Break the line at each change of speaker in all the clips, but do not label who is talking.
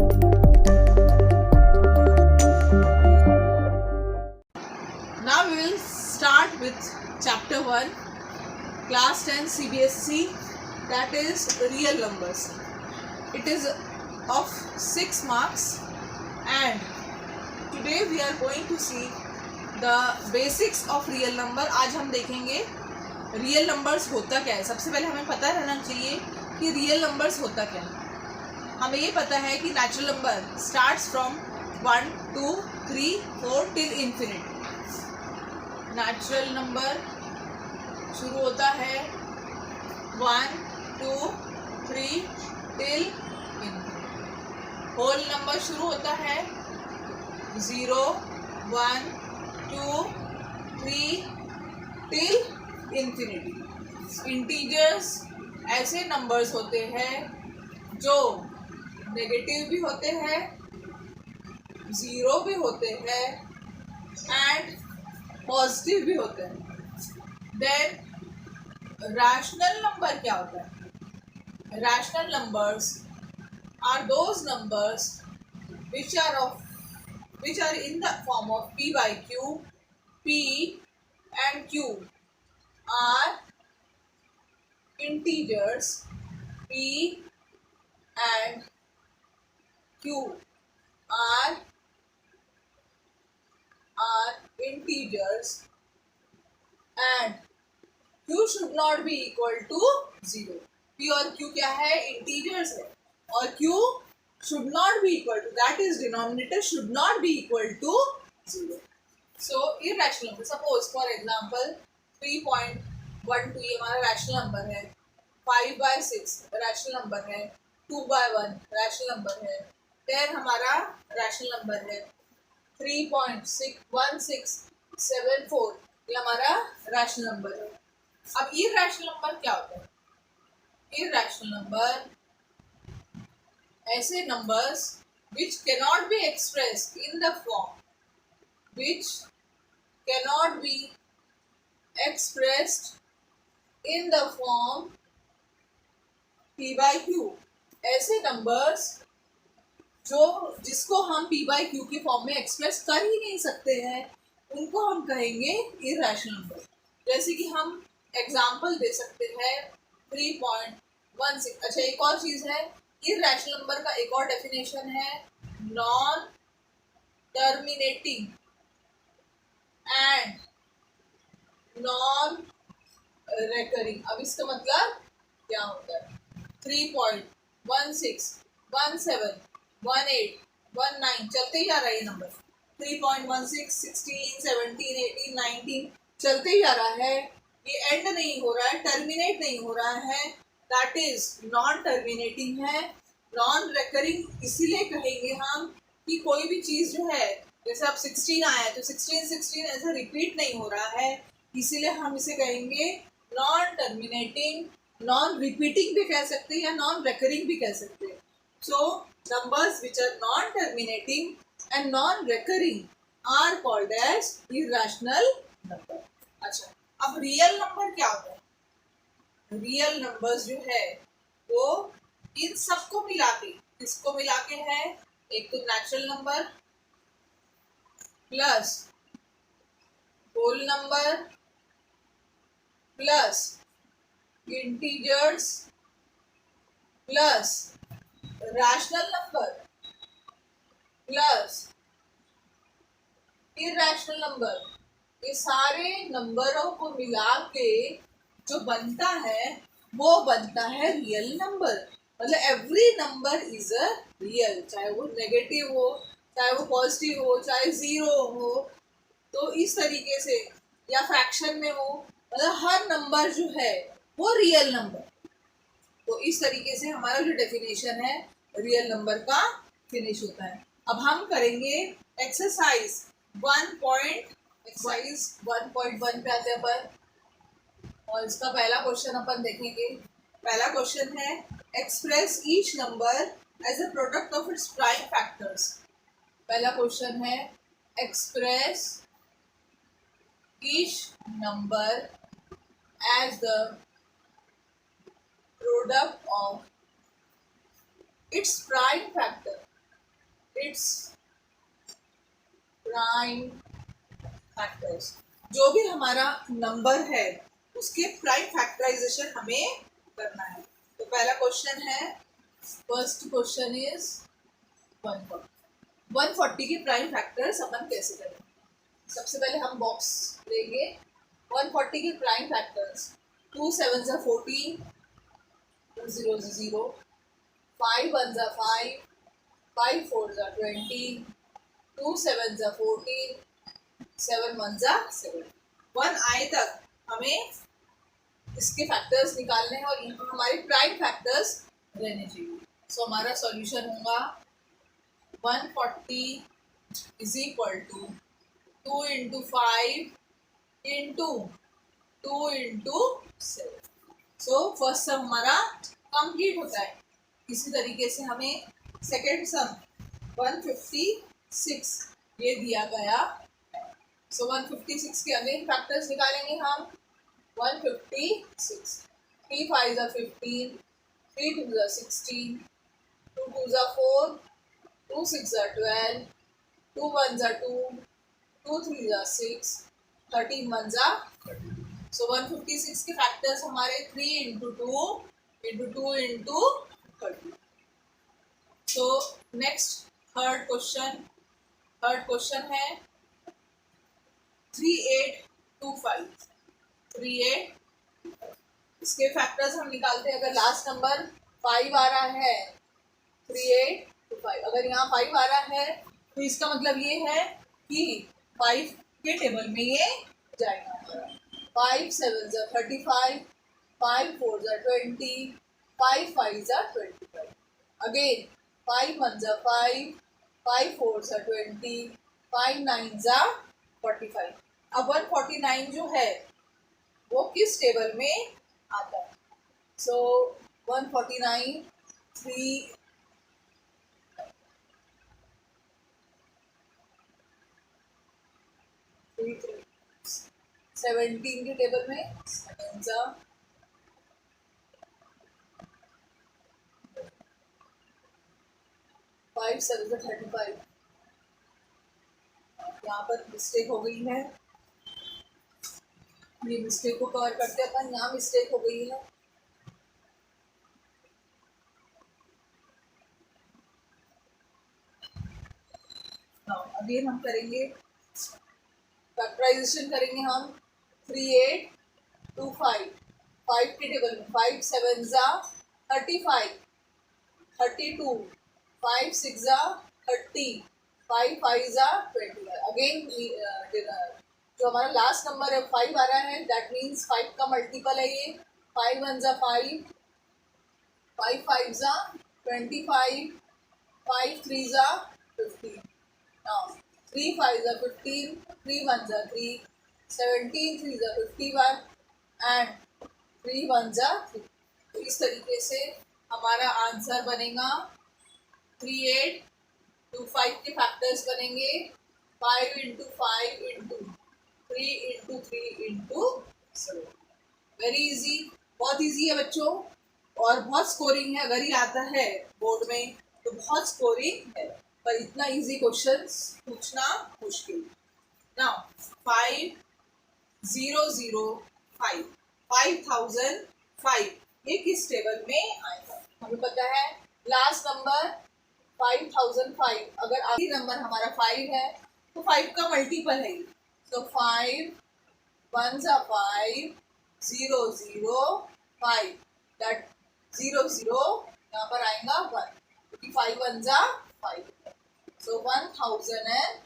Now we will start with chapter 1, class 10 CBSE, that is real numbers. It is of 6 marks and today we are going to see the basics of real number. आज हम देखेंगे real numbers होता क्या है. सबसे पहले हमें पता रहना चाहिए कि रियल नंबर्स होता क्या है. हमें ये पता है कि natural number starts from 1, 2, 3, 4 till infinity. Natural number शुरू होता है 1, 2, 3 टिल इन्फिनिटी. होल नंबर शुरू होता है 0, 1, 2, 3 टिल इन्फिनिटी. इंटीजर्स ऐसे नंबर्स होते हैं जो नेगेटिव भी होते हैं, ज़ीरो भी होते हैं एंड पॉजिटिव भी होते हैं. देन रैशनल नंबर क्या होता है? Rational numbers are those numbers which are in the form of p by q. P and q are integers. P and q are integers and q should not be equal to 0. p और q क्या है? Integers है और q should not be equal to, that is denominator should not be equal to 0. So irrational number, suppose for example 3.12 ये हमारा rational number है, 5/6 rational number है, 2/1 rational number है, 10 हमारा रैशनल नंबर है, 3.1674 ये हमारा रैशनल नंबर है. अब इरैशनल नंबर क्या होता है? इरैशनल नंबर ऐसे numbers which cannot be expressed in the form, which cannot be expressed in the form p by q. ऐसे नंबर्स जिसको हम p by q की फॉर्म में एक्सप्रेस कर ही नहीं सकते हैं, उनको हम कहेंगे इरैशनल नंबर. जैसे कि हम एग्जाम्पल दे सकते हैं 3.16. अच्छा, एक और चीज़ है, इरैशनल नंबर का एक और डेफिनेशन है non terminating and non recurring. अब इसका मतलब क्या होता है? 3.16, 17, 18, 19 चलते ही जा रहा है ये नंबर. 3.16, 16, 17, 18, 19 चलते ही जा रहा है. ये एंड नहीं हो रहा है, टर्मिनेट नहीं हो रहा है, दैट इज नॉन टर्मिनेटिंग है. नॉन रेकरिंग इसीलिए कहेंगे हम कि कोई भी चीज़ जो है, जैसे अब 16 आया है तो 16 ऐसा रिपीट नहीं हो रहा है, इसीलिए हम इसे कहेंगे नॉन टर्मिनेटिंग. नॉन रिपीटिंग भी कह सकते हैं या नॉन रेकरिंग भी कह सकते हैं. So numbers which are non terminating and non recurring are called as irrational number. अच्छा, अब रियल नंबर क्या होता है? रियल नंबर्स जो है वो इन सबको मिला के, किसको मिला के है? एक तो natural number plus whole number plus integers plus rational number plus irrational number. ये सारे नंबरों को मिला के जो बनता है वो बनता है रियल नंबर. मतलब every number is a real, चाहे वो नेगेटिव हो, चाहे वो पॉजिटिव हो, चाहे ज़ीरो हो, तो इस तरीके से, या फ्रैक्शन में हो, मतलब हर नंबर जो है वो रियल नंबर. तो इस तरीके से हमारा जो डेफिनेशन है रियल नंबर का फिनिश होता है. अब हम करेंगे एक्सरसाइज 1.1 पे आते हैं अपन, और इसका पहला क्वेश्चन अपन देखेंगे. पहला क्वेश्चन है express each number as a product of its prime factors. पहला क्वेश्चन है express each number as the product of its prime factor. Its prime factors. जो भी हमारा नंबर है उसके प्राइम फैक्टराइजेशन हमें करना है। तो पहला क्वेश्चन है, फर्स्ट क्वेश्चन इज 140 के प्राइम फैक्टर्स अपन कैसे करेंगे। सबसे पहले हम बॉक्स लेंगे। 140 के प्राइम फैक्टर्स 2 7 जा 14, 2 0 0, 5 1 जा 5, 5 4 जा 20, 2 7 जा 14, 7 1 जा 7। 1 आए तक हमें इसके फैक्टर्स निकालने हैं और यहाँ हमारे प्राइम फैक्टर्स रहने चाहिए। सो हमारा सॉल्यूशन होगा 140 is equal to 2 into 5 into 2 into 7। So first sum हमारा कंप्लीट होता है। इसी तरीके से हमें सेकेंड सम 156 ये दिया गया। सो 156 के अगेन फैक्टर्स निकालेंगे हम। 156 3 5 जा 15, 3 2 जा 16, 2 2 जा 4, 2 6 जा 12, 2 1 जा 2, 2 3 जा 6, 13 1 जा 30। सो 156 के फैक्टर्स हमारे 3 into 2 into 2 into 30। So next third question है 3825। 38, इसके फैक्टर्स हम निकालते हैं। अगर लास्ट नंबर 5 आ रहा है 3825, अगर यहाँ 5 आ रहा है तो इसका मतलब ये है कि 5 के टेबल में ये जाएगा। 5 7 जा 35, 5 4 जा 20, 5 5 जा 25। अगेन 5 1 जा 5, 5 4 जा 20, 5 9 जा 45। अब 149 जो है वो किस टेबल में आता है। सो 149 3 17 के टेबल में 7 जा 5 7 जा 35। यहाँ पर मिस्टेक हो गई है, ये मिस्टेक को कवर करते अपन। यहाँ मिस्टेक हो गई है। अगेन हम करेंगे फैक्टराइजेशन करेंगे हम। 3825 5 के टेबल में 5 7 जा 35, 32, 5 6 जा 30, 5 5 जा 25। अगेन जो हमारा लास्ट नंबर है 5 आ रहा है, दैट मीन्स 5 का मल्टीपल है ये। 5 1 जा 5, 5 5 जा 25, 5 3 जा 15। Now 3 5 जा 15, 3 1 जा 3, 17 3 जा 51 एंड 3 1 जा 3। तो इस तरीके से हमारा आंसर बनेगा 3825 के फैक्टर्स बनेंगे 5 into 5 into 3 into 3 into 7। Very easy, बहुत इजी है बच्चों और बहुत स्कोरिंग है। अगर ये आता है बोर्ड में तो बहुत स्कोरिंग है, पर इतना इजी क्वेश्चंस पूछना मुश्किल। नाउ 5005 5005 ये किस टेबल में आएगा। हमें पता है लास्ट नंबर 5005, अगर आखिरी नंबर हमारा 5 है तो 5 का मल्टीपल है। तो 5 1 जा 5 0 0 5, दैट 0 0 यहाँ पर आएगा 1, क्योंकि 5 1 जा 5। सो 1001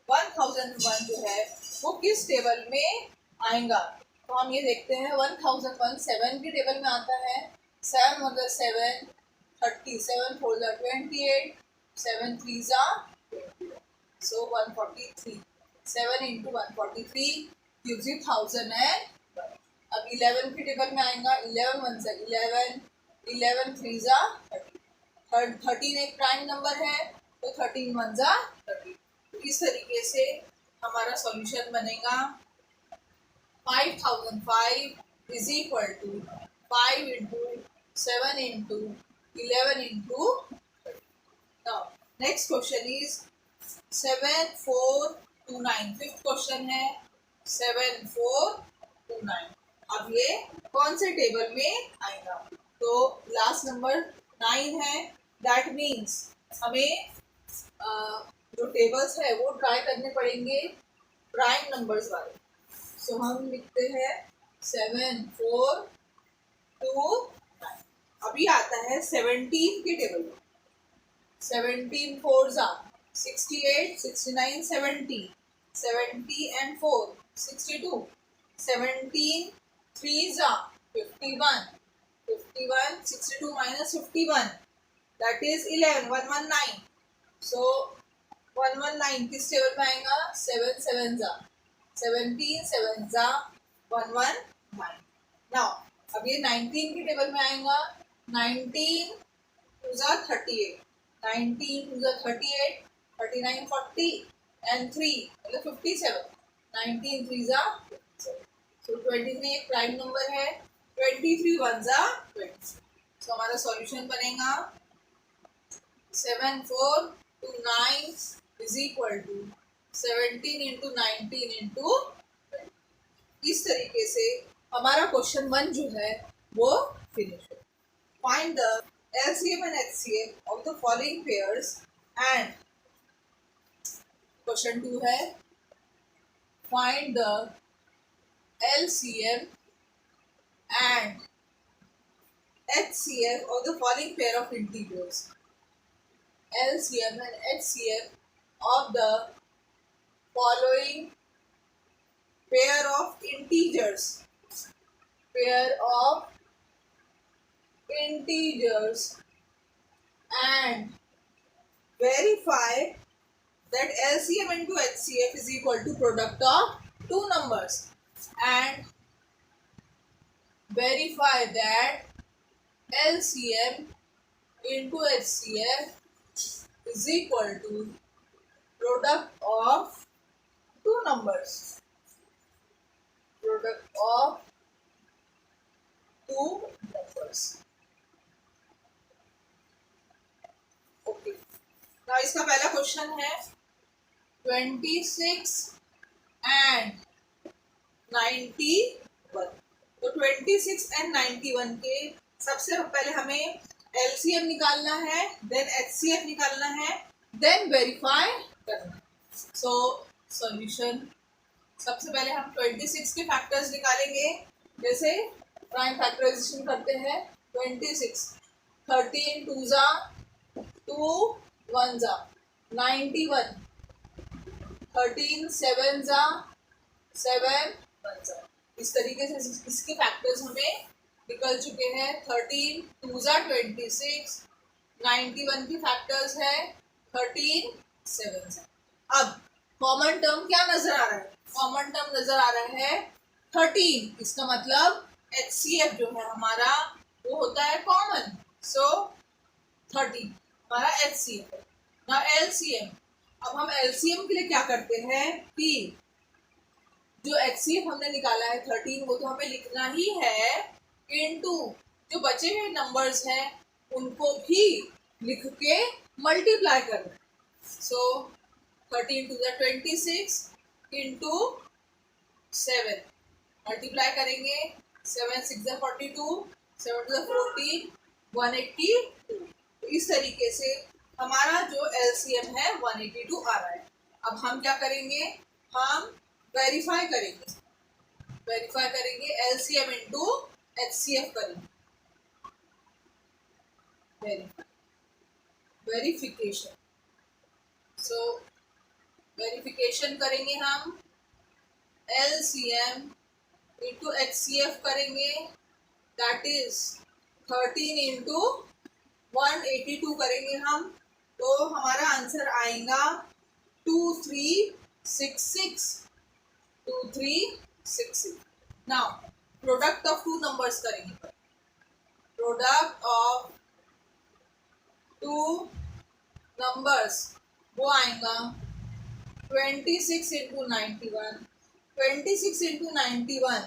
1001 जो है वो किस टेबल में आएगा। तो हम ये देखते हैं 1001 7 के टेबल में आता है। 7 1 7, 30, 7 4 जा 28, 7 3 जा 20। सो 143, 7 इंटू 143 gives you 1001। अब 11 के टेबल में आएगा। 11 1 जा 11, 11 3 जा 30, 13 एक प्राइम नंबर है तो 13 1 जा 30। इस तरीके से हमारा सॉल्यूशन बनेगा 5005 is equal to 5 into 7 into 11 into 30। Next question is 7429। Fifth question है 7429। अब ये कौन से टेबल में आएगा? तो लास्ट नंबर 9 है, दैट मीन्स हमें जो टेबल्स है वो ट्राई करने पड़ेंगे प्राइम नंबर्स वाले। सो हम लिखते हैं 7429। अभी आता है 17 के टेबल में। 17 4 जा 68, 69, 70, 70 and 4 62, 17 3 जा 51, 51 62 minus 51 that is 11 119. So 119 किस टेबल में आएगा? 7 7 जा 17, 7 जा 119. नाउ अब ये 19 के टेबल में आएगा। 19 2 जा 38, 19 2 जा 38, 39 40 and 3 मतलब 57, 19 3 जा 57. So 23 एक प्राइम नंबर है, 23 1 जा 20. So हमारा सॉल्यूशन बनेगा 7429 is equal to 17 into 19 into 20. इस तरीके से हमारा क्वेश्चन 1 जो है वो फिनिश है। Find the LCM and HCF of the following pairs and question 2 है find the LCM and HCF of the following pair of integers. LCM and HCF of the following pair of integers. Pair of integers and verify that LCM into HCF is equal to product of two numbers, and verify that LCM into HCF is equal to product of two numbers. Product of two numbers. Okay. Now इसका पहला question है 26 and 91. तो 26 and 91 के सबसे पहले हमें LCM निकालना है, देन HCF निकालना है, देन वेरीफाई करना है. सो सॉल्यूशन सबसे पहले हम 26 के फैक्टर्स निकालेंगे. जैसे प्राइम फैक्टराइजेशन करते हैं. 26 13 2 जा 2 1 जा 91, 13 7 जा 7 1 जा. इस तरीके से इसके फैक्टर्स हमें निकल चुके हैं. 13 2 जा 26, 91 की फैक्टर्स है 13 7 जा. अब कॉमन टर्म क्या नजर आ रहा है? कॉमन टर्म नजर आ रहा है 13. इसका मतलब HCF जो है हमारा वो होता है कॉमन. सो 13 हमारा HCF है. ना LCM. अब हम LCM के लिए क्या करते हैं कि जो HCF हमने निकाला है 13 वो तो हमें लिखना ही है इनटू जो बचे हुए नंबर्स हैं उनको भी लिख के मल्टीप्लाई करना. सो 13 2 जा 26 इंटू 7 मल्टीप्लाई करेंगे. 7 6 जा 42, 7 2 जा 14, 182. इस तरीके से हमारा जो LCM है 182 आ रहा है. अब हम क्या करेंगे? हम वेरीफाई करेंगे. वेरीफाई करेंगे LCM इंटू HCF करेंगे. वेरिफिकेशन. सो वेरिफिकेशन करेंगे हम. LCM इंटू HCF करेंगे. दैट इज 13 इंटू 182 करेंगे हम. तो हमारा आंसर आएगा 2366. 2366. Now product of two numbers करेंगे. प्रोडक्ट ऑफ टू नंबर्स वो आएगा 26 इंटू 91. 26 इंटू 91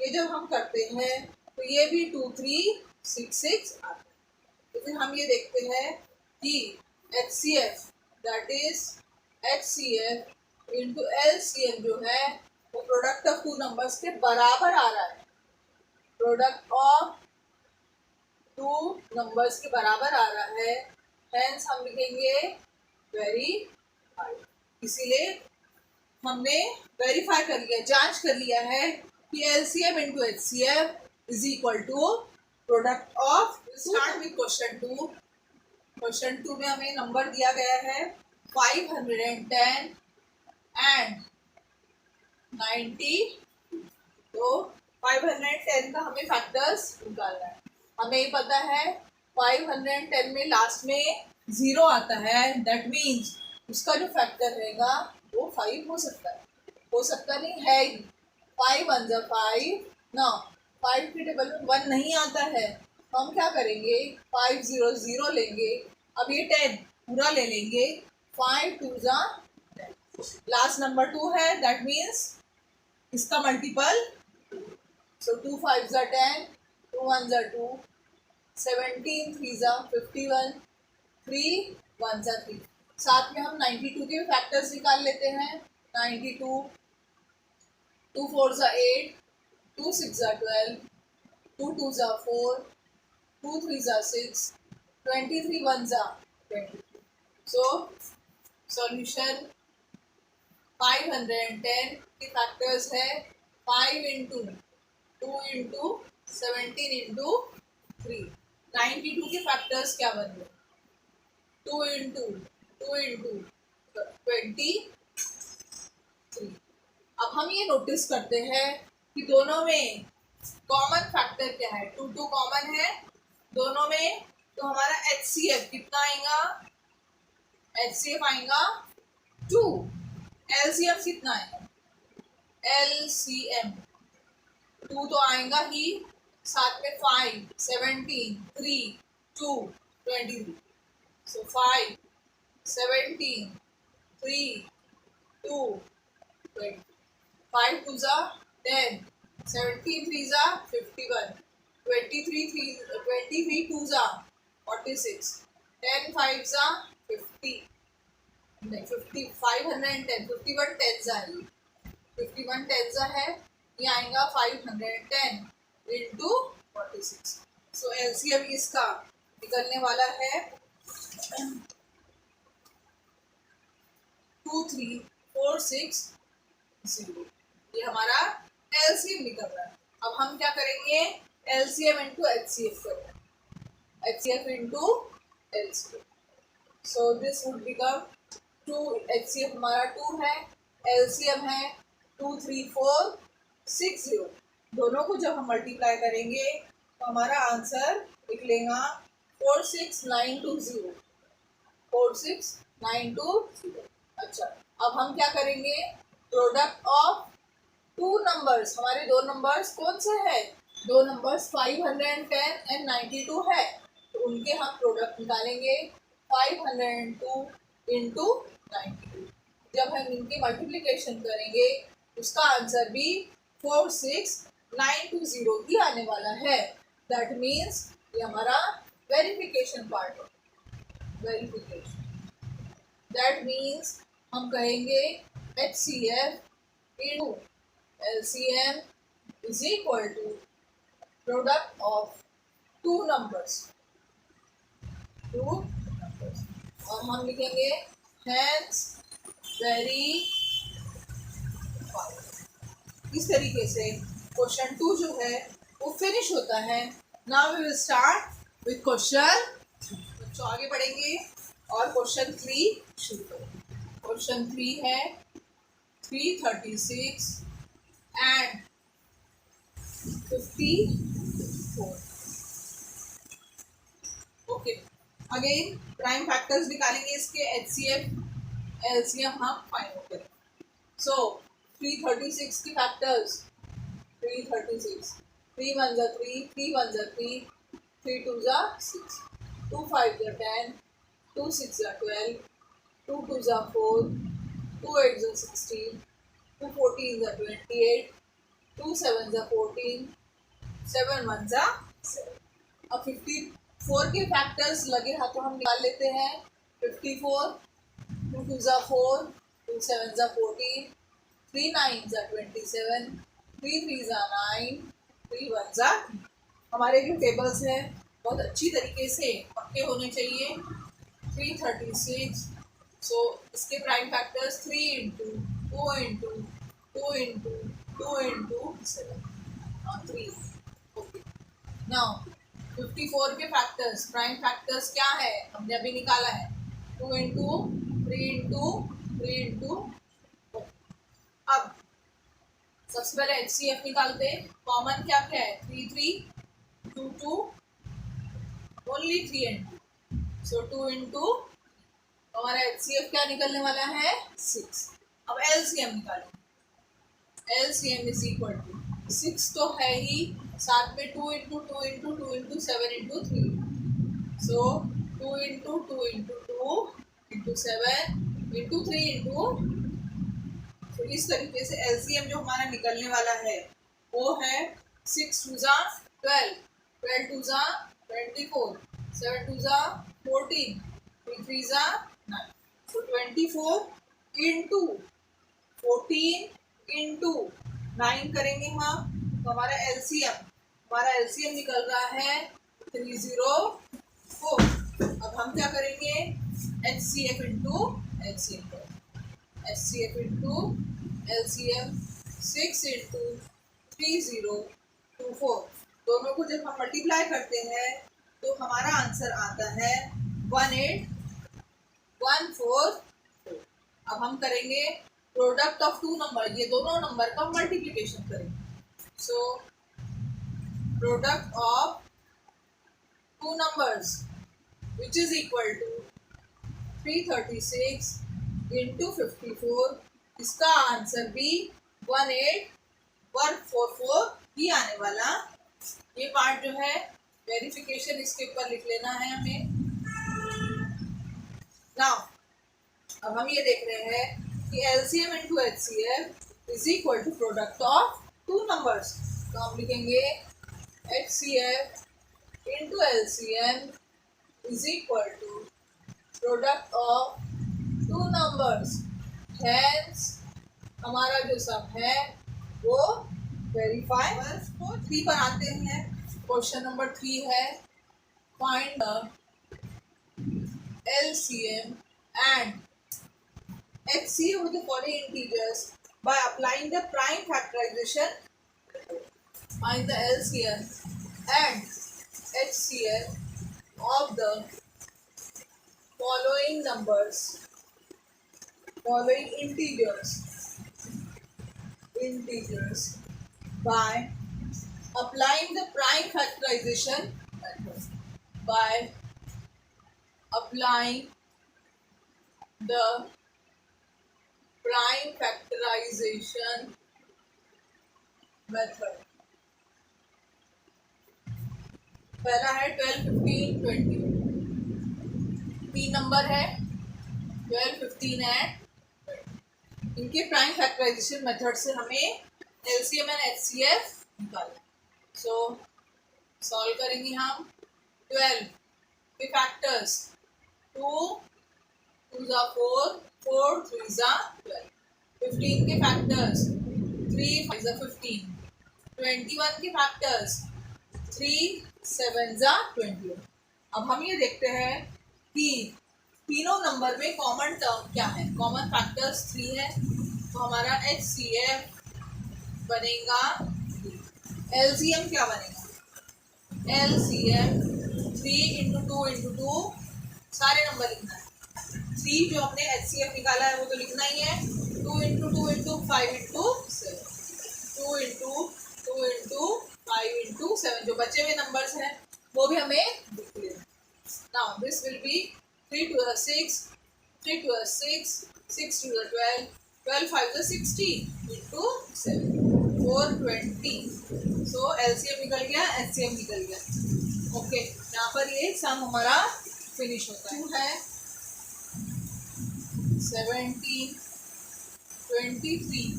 ये जब हम करते हैं तो ये भी 2366 आता है. तो फिर हम ये देखते हैं कि HCF that is HCF into LCM जो है वो प्रोडक्ट ऑफ टू नंबर्स के बराबर आ रहा है, प्रोडक्ट ऑफ टू नंबर्स के बराबर आ रहा है, हेंस हम लिखेंगे वेरीफाई। इसीलिए हमने वेरीफाई कर लिया, जांच कर लिया है कि LCM into HCF is equal to product of. Start with question 2। Question 2 में हमें नंबर दिया गया है 510 एंड 90। तो 510 का हमें फैक्टर्स निकालना है। हमें ये पता है 510 में लास्ट में 0 आता है, दैट मीन्स उसका जो फैक्टर रहेगा वो 5 हो सकता है, हो सकता नहीं है। 5 1 जा 5 ना, 5 के टेबल में 1 नहीं आता है, हम क्या करेंगे 5 0 0 लेंगे। अब ये 10 पूरा ले लेंगे, 5 2 जा 10। लास्ट नंबर 2 है, दैट मीन्स इसका मल्टीपल, सो 2 5 जा 10, 2 1 जा 2, 17 3 जा 51, 3 1 जा 3। साथ में हम 92 के फैक्टर्स निकाल लेते हैं। 92 2 4 जा 8, 2 6 जा 12, 2 2 जा 4, 2 3 जा 6, 23 1 जा 20। सो सॉल्यूशन 510 के फैक्टर्स है 5 इंटू 2 इंटू 17 इंटू 3। 92 के फैक्टर्स क्या बन गए 2 इंटू 23। अब हम ये नोटिस करते हैं कि दोनों में कॉमन फैक्टर क्या है, 2 2 कॉमन है दोनों में। तो हमारा HCF कितना आएगा, HCF आएगा 2। LCM कितना आएगा, LCM 2 तो आएगा ही, साथ में 5 17 3 2 23। सो 5 17 3 2 20, 5 2 जा 10, 17 3 जा 51, 23 2 जा 46, 10 5 जा 50, नहीं 50 510, 51 10 जा है, 51 10 जा है, ये आएगा 510 इंटू 46। सो LCM इसका निकलने वाला है 2 3 4 6 0। ये हमारा LCM निकल रहा है। अब हम क्या करेंगे LCM इंटू HCF करेंगे, HCF into LCM। So this would become 2, HCF हमारा 2 है, LCM है 2 3 4 6 0। दोनों को जब हम मल्टीप्लाई करेंगे तो हमारा आंसर निकलेगा 46920, 46920। अच्छा, अब हम क्या करेंगे प्रोडक्ट ऑफ टू नंबर्स, हमारे दो नंबर्स कौन से हैं, दो नंबर्स 510 एंड 92 है, तो उनके हम प्रोडक्ट निकालेंगे 502 इंटू 92। जब हम इनकी मल्टीप्लिकेशन करेंगे उसका आंसर भी 46920 ही आने वाला है। दैट मीन्स ये हमारा वेरिफिकेशन पार्ट है, वेरिफिकेशन। दैट मीन्स हम कहेंगे HCF into LCM is equal to product of two numbers, और हम लिखेंगे hence verify। इस तरीके से क्वेश्चन 2 जो है वो फिनिश होता है। Now we will start with question, बच्चों आगे बढ़ेंगे और क्वेश्चन 3 शुरू करेंगे। क्वेश्चन 3 है 336 and 54। Okay, again prime factors निकालेंगे इसके, HCF LCM हम फाइंड करेंगे। सो 336 की फैक्टर्स 336, 3 1 जा 3, 3 1 जा 3, 3 2 जा 6, 2 5 जा 10, 2 6 जा 12, 2 2 जा 4, 2 8 जा 16, 2 14 जा 28, 2 7 जा 14, 7 1 जा 7। अब 54 के फैक्टर्स लगे हाथों हम निकाल लेते हैं। 54 2 2s are 4, 2 7s are 14, 3 9s are 27, 3 3s are 9, 3 1s are 3। हमारे जो टेबल्स हैं बहुत अच्छी तरीके से पक्के होने चाहिए। 336, सो इसके prime factors 3 into 2 into 2 into 2 into 7 3। Okay, now 54 के फैक्टर्स, प्राइम फैक्टर्स क्या है हमने अभी निकाला है, 2 इंटू 3 इंटू 3 इंटू। अब सबसे पहले HCF निकालते हैं। कॉमन क्या क्या है, 3 3 2 2, ओनली 3 एंड 2, सो 2 इंटू हमारा HCF क्या निकलने वाला है, 6। अब LCM निकालें। LCM इज इक्वल टू 6 तो है ही, साथ में 2 इंटू 2 इंटू 2 इंटू 7 इंटू 3, सो 2 into 2 into 2 into 7 into 3 into. तो इस तरीके से LCM जो हमारा निकलने वाला है वो है 6 2 जा 12, 12 2 जा 24, 7 2 जा 14, 3 3 जा 9, तो 24 इंटू 14 इंटू 9 करेंगे हम, तो हमारा LCM निकल रहा है 304। अब हम क्या करेंगे, HCF इंटू LCM करेंगे। HCF इंटू LCM 6 इंटू 3024, दोनों को जब हम मल्टीप्लाई करते हैं तो हमारा आंसर आता है 18144। अब हम करेंगे प्रोडक्ट ऑफ टू नंबर, ये दोनों नंबर का मल्टीप्लिकेशन करेंगे। So product of two numbers which is equal to 336 into 54, इसका आंसर भी 18144 ही आने वाला। ये पार्ट जो है वेरिफिकेशन इसके ऊपर लिख लेना है हमें। नाउ अब हम ये देख रहे हैं कि LCM into HCF is equal to product of two numbers, तो हम लिखेंगे HCF into LCM is equal to product of two numbers. Hence हमारा जो सम है वो वेरीफाई। 3 पर आते हैं। क्वेश्चन नंबर 3 है, find the LCM and HCF of the following integers by applying the prime factorization. Find the LCM and HCF of the following numbers, following integers by applying the prime factorization method. By applying the prime factorization method. पहला है 12 15 20, 3 number है 12 15 and 20। इनके prime factorisation method से हमें LCM and HCF निकालना। सो solve करेंगे हम। 12 के फैक्टर्स 2 2 जा 4, 4 3 जा 12, 15 के फैक्टर्स 3 5 जा 15, 21 के फैक्टर्स 3 7 जा 21। अब हम ये देखते हैं कि तीनों नंबर में कॉमन टर्म क्या है। कॉमन फैक्टर्स 3 है, तो हमारा HCF बनेगा, LCM क्या बनेगा, LCM 3 इंटू 2 इंटू 2, सारे नंबर लिखना है। 3 जो हमने HCF निकाला है वो तो लिखना ही है। 2 into 2 into 5 into 7, 2 into 2 into 5 into 7, जो बचे हुए नंबर्स हैं वो भी हमें लिख लेना। Now this will be 3 2 6, 3 2 6, 6 2 12, 12 5 16 into 7, 420। So LCM निकल गया, HCM निकल गया। ओके, यहाँ पर ये सम हमारा फिनिश होता है। 17 23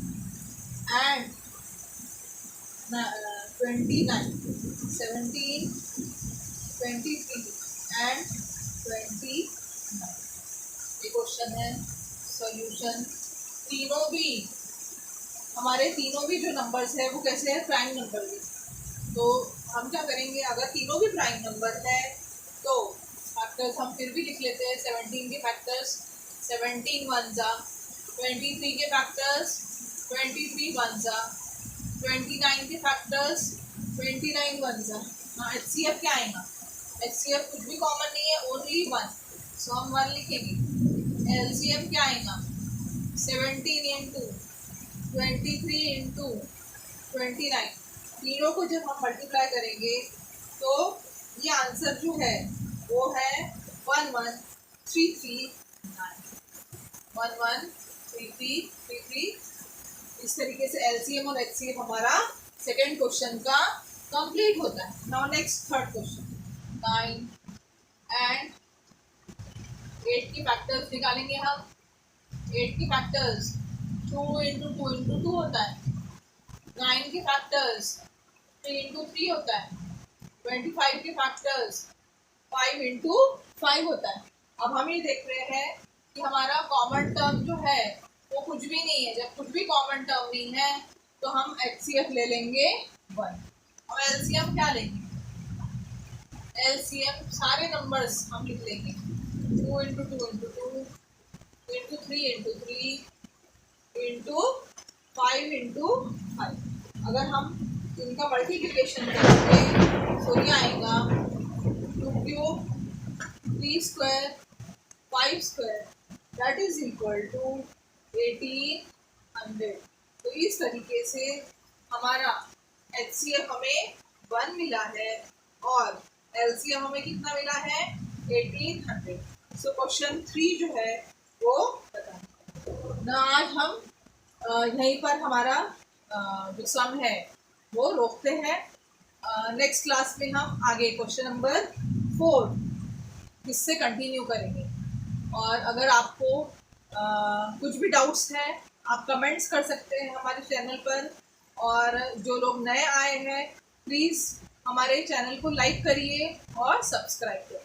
एंड 29, 17 23 एंड 29, ये क्वेश्चन है। सॉल्यूशन। हमारे तीनों भी जो नंबर्स है वो कैसे है, प्राइम नंबर के। तो हम क्या करेंगे, अगर तीनों भी प्राइम नंबर है तो फैक्टर्स हम फिर भी लिख लेते हैं। 17 के फैक्टर्स 17 वन जा, 23 के फैक्टर्स 23 वन जा, 29 के फैक्टर्स 29 वन जा। हाँ, HCF क्या आएगा, HCF कुछ भी कॉमन नहीं है, ओनली वन, सो हम वन लिखेंगे। LCM क्या आएगा, 17 इंटू 23 इंटू 29। तीनों को जब हम मल्टीप्लाई करेंगे तो ये आंसर जो है वो है 1133 113333। इस तरीके से LCM और HCF हमारा सेकेंड क्वेश्चन का कंप्लीट होता है। Now next third question, 9 and 8 की फैक्टर्स निकालेंगे हम। 8 की फैक्टर्स 2 इंटू 2 इंटू 2 होता है। 9 के फैक्टर्स 3 इंटू 3 होता है। 25 के फैक्टर्स 5 इंटू 5 होता है। अब हम ये देख रहे हैं कि हमारा कॉमन टर्म जो है वो कुछ भी नहीं है। जब कुछ भी कॉमन टर्म नहीं है तो हम HCF ले लेंगे 1। और LCM क्या लेंगे, LCM सारे नंबर्स हम लिख लेंगे। 2 into 2 into 2 into 3 into 3 into 5 into 5। अगर हम इनका मल्टीप्लिकेशन करेंगे तो ये आएगा 2 cube 3 square 5 square that is equal to 1800। तो इस तरीके से हमारा HCF हमें 1 मिला है और LCM हमें कितना मिला है, 1800। सो क्वेश्चन 3 जो है वो बताना ना। आज हम यहीं पर हमारा जो सम है वो रोकते हैं। नेक्स्ट क्लास में हम आगे क्वेश्चन नंबर 4 इससे कंटिन्यू करेंगे। और अगर आपको कुछ भी डाउट्स हैं आप कमेंट्स कर सकते हैं हमारे चैनल पर। और जो लोग नए आए हैं प्लीज़ हमारे चैनल को लाइक करिए और सब्सक्राइब करिए।